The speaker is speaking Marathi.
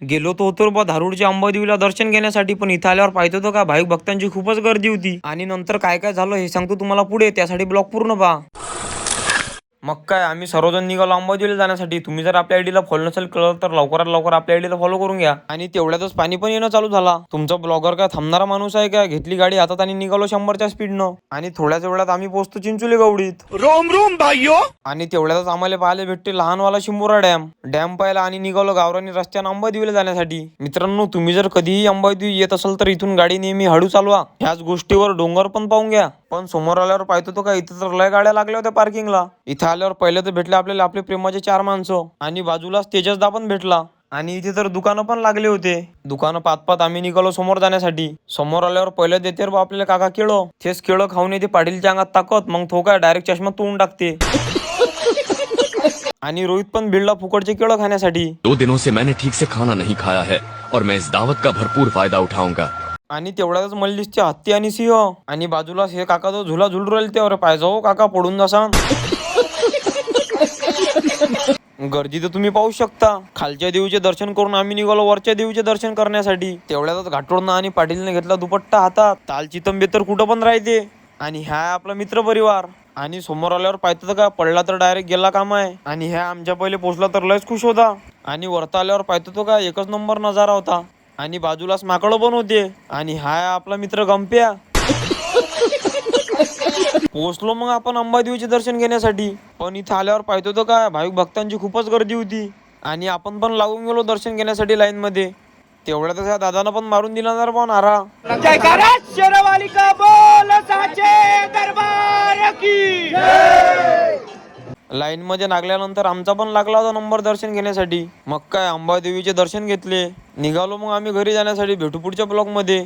गेलो तो होतो बा धारूरच्या अंबादेवीला दर्शन घेण्यासाठी, पण इथं आल्यावर पाहतो तो का भाविक भक्तांची खूपच गर्दी होती. आणि नंतर काय काय झालं हे सांगतो तुम्हाला पुढे, त्यासाठी ब्लॉग पूर्ण पहा. मग काय आम्ही सर्वजण निघालो अंबादेवीला जाण्यासाठी. तुम्ही जर आपल्या आयडीला फॉलो नसेल केलं तर लवकरात लवकर आपल्या आयडीला फॉलो करून घ्या. आणि तेवढ्यातच पाणी पण येणं चालू झाला. तुमचा ब्लॉगर काय थांबणारा माणूस आहे का? घेतली गाडी हातात आणि निघालो 100च्या स्पीडनं. आणि थोड्याच वेळात आम्ही पोहोचतो चिंचोली गवडीत. रोम रोम भाइयों. आणि तेवढ्यातच आम्हाला पाहायला भेटते लहानवाला शिंबोरा डॅम पाहिला आणि निघालो गावरानी रस्त्यानं अंबादेवीला जाण्यासाठी. मित्रांनो, तुम्ही जर कधीही अंबादेवी येत असाल तर इथून गाडी नेहमी हळू चालवा. ह्याच गोष्टीवर डोंगर पण पाहून घ्या. पण समोर आल्यावर पाहतो तो का इथं तर लय गाड्या लागल्या होत्या पार्किंगला. इथं आल्यावर पहिले तर भेटले आपल्याला आपले प्रेमाचे 4 माणसं आणि बाजूलाच तेजसदा पण भेटला. आणि इथे तर दुकानं पण लागले होते. दुकानं पाहत आम्ही निघालो समोर जाण्यासाठी. समोर आल्यावर पहिले देते बा आपल्याला काका केळं. तेच केळं खाऊन येते पाटीलच्या अंगात ताकद. मग तो काय डायरेक्ट चष्मा तोडून टाकते. आणि रोहित पण भिडला फुकटचे केळं खाण्यासाठी. 2 दिनों से मैंने ठीक से खाना नहीं खाया है और मैं इस दावत का भरपूर फायदा उठाऊंगा. आणि तेवढ्यातच मल्लिसचे हत्ती आणि सिंह. आणि बाजूला हे काका जो झुला झुलू राहिले त्यावर पाहिजे हो काका पडून जसा. गर्दी तर तुम्ही पाहू शकता. खालच्या देवीचे दर्शन करून आम्ही निघालो वरच्या देवीचे दर्शन करण्यासाठी. तेवढ्यातच घाटोडनं आणि पाटीलने घेतला दुपट्टा हातात. तालची तंबे तर कुठं पण राहते. आणि ह्या आपला मित्र परिवार. आणि समोर आल्यावर पाहतो का पडला तर डायरेक्ट गेला काम आहे. आणि ह्या आमच्या पहिले पोचला तर लयच खुश होता. आणि वरता आल्यावर पाहतो तो का एकच नंबर नजारा होता. आणि बाजूलाच माकडं पण होते. आणि हा आपला मित्र गंप्या. पोहोचलो मग आपण अंबादेवीचे दर्शन घेण्यासाठी. पण इथं आल्यावर पाहतो तो काय भाविक भक्तांची खूपच गर्दी होती. आणि आपण पण लागून गेलो दर्शन घेण्यासाठी लाईन मध्ये. तेवढ्यातच या दादानं पण मारून दिला ना पण नारा. जयकारा शेरवाली का बोल साचे दरबार की. लाईन मध्ये लागल्यानंतर आमचा पण लागला होता नंबर दर्शन घेण्यासाठी. मग काय अंबादेवीचे दर्शन घेतले. निघालो मग आम्ही घरी जाण्यासाठी. भेटू पुढच्या ब्लॉग मध्ये.